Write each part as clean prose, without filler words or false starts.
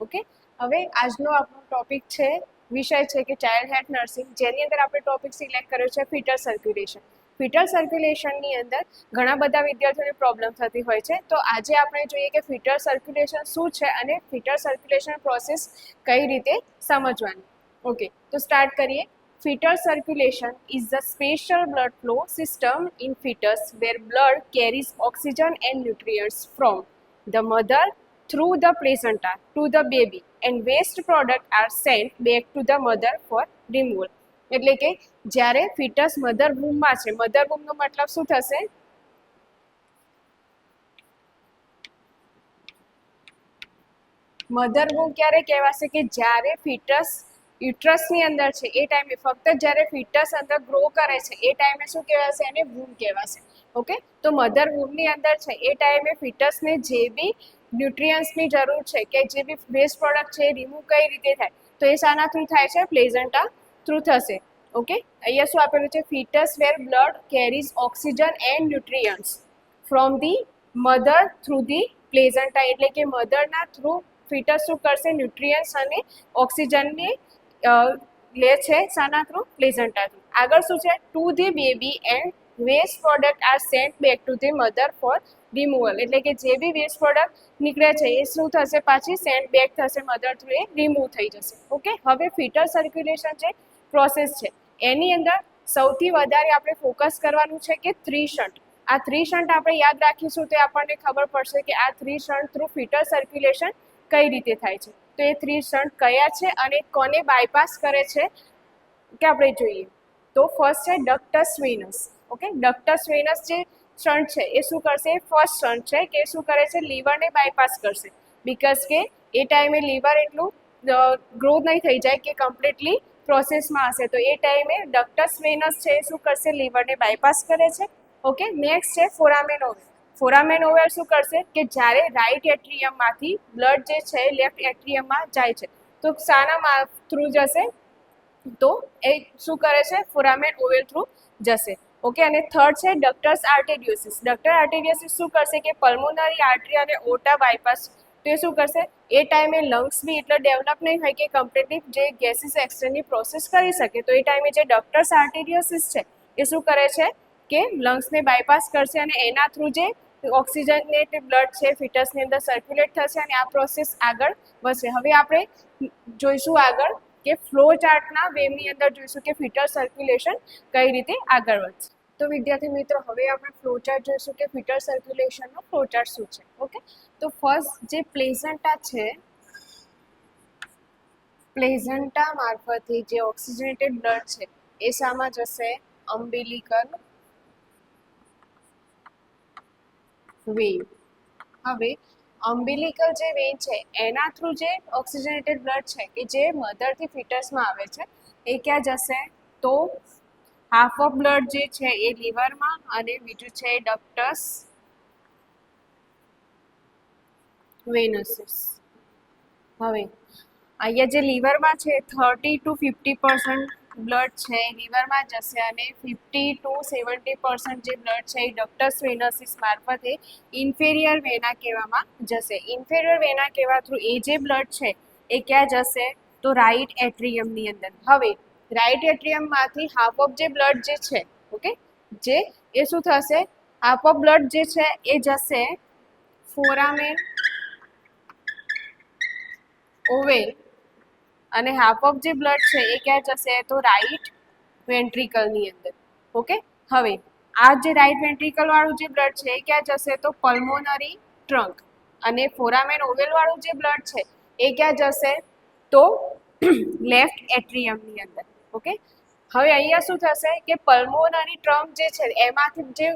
Okay, હવે આજનો આપણો ટોપિક છે, વિષય છે કે ચાઇલ્ડ હેલ્થ નર્સિંગ, જેની અંદર આપણે ટોપિક સિલેક્ટ કર્યો છે ફીટલ સર્ક્યુલેશન. ફીટલ સર્ક્યુલેશનની અંદર ઘણા બધા વિદ્યાર્થીઓને પ્રોબ્લેમ થતી હોય છે. તો આજે આપણે જોઈએ કે ફીટલ સર્ક્યુલેશન શું છે અને ફીટલ સર્ક્યુલેશન પ્રોસેસ કઈ રીતે સમજવાની. ઓકે, તો સ્ટાર્ટ કરીએ. Fetal circulation is the special blood flow system in fetus where blood carries oxygen and nutrients from the mother through the placenta to the baby and waste product are sent back to the mother for removal. એટલે કે જ્યારે foetus mother વૂમમાં છે, mother વૂમનો મતલબ શું થશે? Mother વૂમ ક્યારે કહેવાશે? કે જ્યારે ફીટસ યુટ્રસની અંદર છે એ ટાઈમે, ફક્ત જ્યારે ફીટસ અંદર ગ્રો કરે છે એ ટાઈમે શું કહેવાશે? એને વૂમ કહેવાશે. ઓકે, તો મધર વૂમની અંદર છે એ ટાઈમે ફીટસને જે બી ન્યુટ્રિયન્ટ્સની જરૂર છે કે જે બી વેસ્ટ પ્રોડક્ટ છે એ રિમૂવ કઈ રીતે થાય? તો એ શાના થ્રુ થાય છે? પ્લેઝન્ટા થ્રુ થશે. ઓકે, અહીંયા શું આપેલું છે? Fetus where blood carries oxygen and nutrients from the mother through the placenta, એટલે કે મધરના થ્રુ ફીટસ શું કરશે? ન્યુટ્રિયન્ટ્સ અને ઓક્સિજનને લે છે શાના થ્રુ? પ્લેઝન્ટા થ્રુ. આગળ શું છે? To the baby and waste product are sent back to the mother for removal, એટલે કે જે બી વેસ્ટ પ્રોડક્ટ નીકળે છે એ શું થશે? પાછી સેન્ટ બેક થશે મધર થ્રુ, એ રિમૂવ થઈ જશે. ઓકે, હવે ફીટલ સર્ક્યુલેશન જે પ્રોસેસ છે એની અંદર સૌથી વધારે આપણે ફોકસ કરવાનું છે કે 3 શન્ટ. આ 3 શન્ટ આપણે યાદ રાખીશું તો આપણને ખબર પડશે કે આ 3 શન્ટ થ્રુ ફીટલ સર્ક્યુલેશન કઈ રીતે થાય છે. તો એ 3 શન્ટ કયા છે અને કોને બાયપાસ કરે છે કે આપણે જોઈએ. તો ફર્સ્ટ છે ડક્ટસ વેનસ. ઓકે, ડક્ટસ વેનસ જે શન્ટ છે એ શું કરશે? ફર્સ્ટ શન્ટ છે કે શું કરે છે? લીવરને બાયપાસ કરશે. બીકોઝ કે એ ટાઈમે લીવર એટલું ગ્રો નહીં થઈ જાય કે કમ્પ્લીટલી પ્રોસેસમાં હશે, તો એ ટાઈમે ડક્ટસ વેનસ છે એ શું કરશે? લીવરને બાયપાસ કરે છે. ઓકે, નેક્સ્ટ છે ફોરામેન ઓવલ. ફોરામેન ઓવલ શું કરશે? કે જ્યારે રાઇટ એટ્રિયમમાંથી બ્લડ જે છે લેફ્ટ એટ્રિયમમાં જાય છે તો શાના થ્રુ જશે? તો એ શું કરે છે? ફોરામેન ઓવલ થ્રુ જશે. ઓકે, અને થર્ડ છે ડક્ટસ આર્ટેરિયોસિસ. ડક્ટર આર્ટેરિયોસિસ શું કરશે? કે પલ્મોનરી આર્ટરી અને ઓટા બાયપાસ. તો એ શું કરશે? એ ટાઈમે લંગ્સ બી એટલે ડેવલપ નહીં હોય કે કમ્પ્લીટલી જે ગેસીસ એક્સચેન્જની પ્રોસેસ કરી શકે. તો એ ટાઈમે જે ડક્ટસ આર્ટેરિયોસિસ છે એ શું કરે છે? કે લંગ્સને બાયપાસ કરશે અને એના થ્રુ જે ઓક્સિજનેટ બ્લડ છે ફિટસની અંદર સર્ક્યુલેટ થશે અને આ પ્રોસેસ આગળ વધશે. હવે આપણે જોઈશું આગળ કે ફ્લો ચાર્ટના વેની અંદર જોઈશું કે ફીટલ સર્ક્યુલેશન કઈ રીતે આગળ વધશે. તો વિદ્યાર્થી મિત્રો, હવે આપણે ફ્લો ચાર્ટ જોઈશું કે ફીટલ સર્ક્યુલેશનનો ફ્લો ચાર્ટ શું છે. ઓકે, તો ફર્સ્ટ જે પ્લેઝન્ટા છે, પ્લેઝન્ટા મારફતે જે ઓક્સિજનેટેડ બ્લડ છે એ શામાં જશે? અમ્બિલિકલ વેન. હવે અમ્બિલિકલ જે વેન છે એના થ્રુ જે ઓક્સિજનેટેડ બ્લડ છે કે જે મધરથી ફીટસમાં આવે છે એ ક્યાં જશે? તો હાફ ઓફ બ્લડ જે છે એ લીવરમાં અને બીજું છે ડક્ટસ વેનસિસ. હવે અહીંયા જે લીવરમાં છે 30 to 50% બ્લડ છે એ લીવરમાં જશે અને 50 to 70% જે બ્લડ છે એ ડક્ટસ વેનસિસ મારફતે ઇન્ફેરિયર વેના કહેવામાં જશે. ઇન્ફેરિયર વેના કહેવા થ્રુ એ જે બ્લડ છે એ ક્યાં જશે? તો રાઇટ એટ્રિયમની અંદર. હવે રાઇટ એટ્રિયમમાંથી હાફ ઓફ જે બ્લડ જે છે, ઓકે, જે એ શું થશે? હાફ ઓફ બ્લડ જે છે એ જશે ફોરામેન ઓવેલ અને હાફ ઓફ જે બ્લડ છે એ ક્યાં જશે? તો રાઇટ વેન્ટ્રિકલની અંદર. ઓકે, હવે આ જે રાઇટ વેન્ટ્રિકલ વાળું જે બ્લડ છે એ ક્યાં જશે? તો પલ્મોનરી ટ્રંક. અને ફોરામેન ઓવેલ વાળું જે બ્લડ છે એ ક્યાં જશે? તો લેફ્ટ એટ્રિયમની અંદર. ઓકે, હવે અહીંયા શું થશે કે પલ્મોનરી ટ્રંક જે છે એમાંથી જે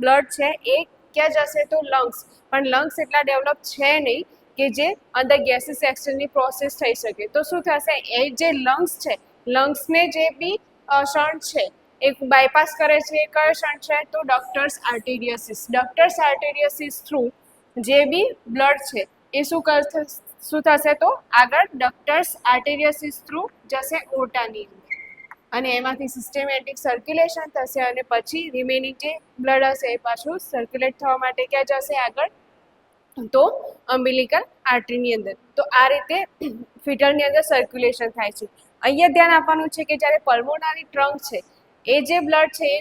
બ્લડ છે એ ક્યાં જશે? તો લંગ્સ. પણ લંગ્સ એટલા ડેવલપ છે નહીં કે જે અંદર ગેસીસ એક્સચેન્જની પ્રોસેસ થઈ શકે. તો શું થશે? એ જે લંગ્સ છે, લંગ્સને જે બી શન્ટ છે એ બાયપાસ કરે છે. એ કયો શન્ટ છે? તો ડક્ટસ આર્ટેરિયોસિસ. ડક્ટસ આર્ટેરિયોસિસ થ્રુ જે બી બ્લડ છે એ શું થશે? તો આગળ ડક્ટસ આર્ટેરિયોસિસ થ્રુ જશે ઓટાની અંદર અને એમાંથી સિસ્ટેમેટિક સર્ક્યુલેશન થશે અને પછી રિમેનિંગ જે બ્લડ હશે એ પાછું સર્ક્યુલેટ થવા માટે ક્યાં જશે? આગળ તો અમ્બિલિકલ આર્ટરીની અંદર. તો આ રીતે ફિટલની અંદર સર્ક્યુલેશન થાય છે. અહીંયા ધ્યાન આપવાનું છે કે જ્યારે પલ્મોનરી ટ્રંક છે એ જે બ્લડ છે એ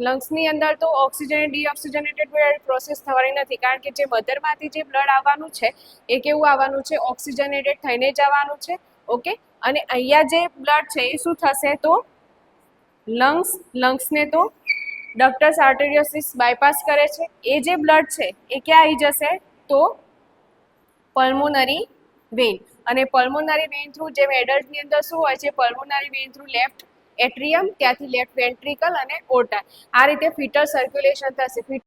લંગ્સની અંદર તો ઓક્સિજન ડીઓક્સિજનેટેડ પ્રોસેસ થવાની નથી, કારણ કે જે મધરમાંથી જે બ્લડ આવવાનું છે એ કેવું આવવાનું છે, ઓક્સિજનેટેડ થઈને જ આવવાનું છે. ઓકે, અને અહીંયા જે બ્લડ છે એ શું થશે, તો લંગ્સને તો ડક્ટસ આર્ટેરિયોસિસ બાયપાસ કરે છે. એ જે બ્લડ છે એ ક્યાં આવી જશે, તો પલ્મોનરી વેન. અને પલ્મોનરી વેન થ્રુ, જેમ એડલ્ટની અંદર શું હોય છે, pulmonary vein through left atrium, ત્યાંથી લેફ્ટ વેન્ટ્રિકલ અને ઓર્ટા. આ રીતે ફિટલ સર્ક્યુલેશન થશે.